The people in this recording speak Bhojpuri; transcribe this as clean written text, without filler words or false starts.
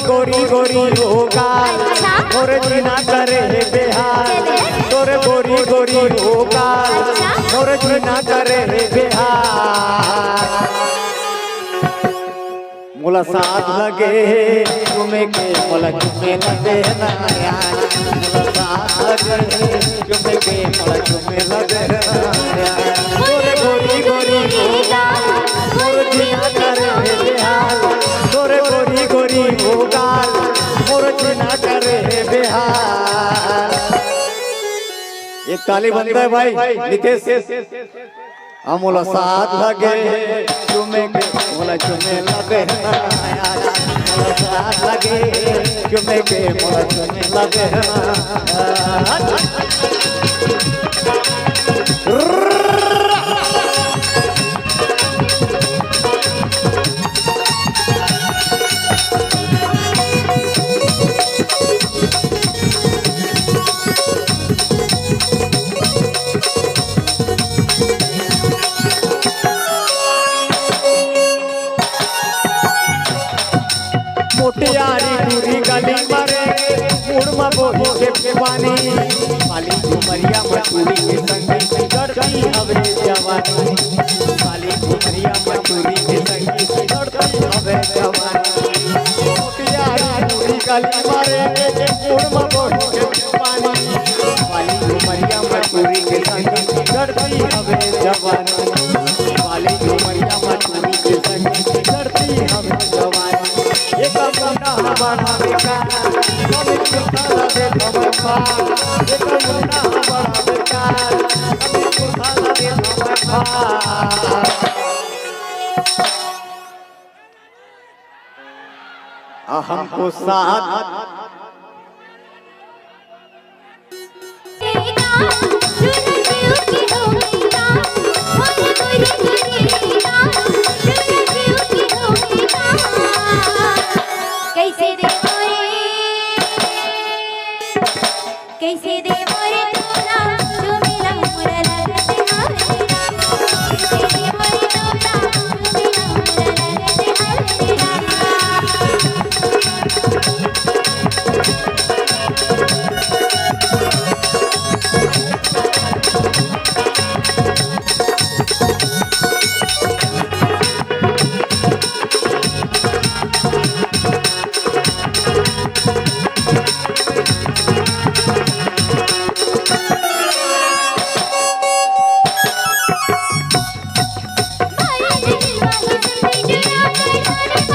गोरी गोरी होगा मोर जीना करे बेहाल तोर गोरी गोरी होगा मोर जीना करे बेहाल मोला साथ लगे तुम्हें के मोला तुम्हें लगे ना यार मोला साथ लगे तुम्हें के मोला तुम्हें लगे ना यार तोर गोरी गोरी होगा मोर जीना करे बेहाल तोर गोरी गोरी होगा मोर जीना करे बेहाल। एक ताली बनता है भाई नितेश मोला साथ लगे तुम्हें के मोला तुम्हें लगे ना यार मोला साथ लगे तुम्हें के मोला तुम्हें लगे ना मोटियारी दूरी गली मारे मुड़मा बोही के पानी काली घुमरिया मटूरी के संगी करती हवे जवानी काली घुमरिया मटूरी के संगी करती हवे जवानी मोटियारी दूरी गली मारे मुड़मा बोही के पानी काली घुमरिया मटूरी के संगी करती हवे जवानी काली घुमरिया मटूरी के संगी करती हवे जवानी एक मुन्ना बड़ा बेकार कभी कुर्ता लगे धमका एक मुन्ना बड़ा बेकार कभी कुर्ता लगे धमका हमको साथ कैसे दे मोरे तोला जो मिला मोरा लगते हारे कैसे दे मोरे तोला जो मिला मोरा लगते हारे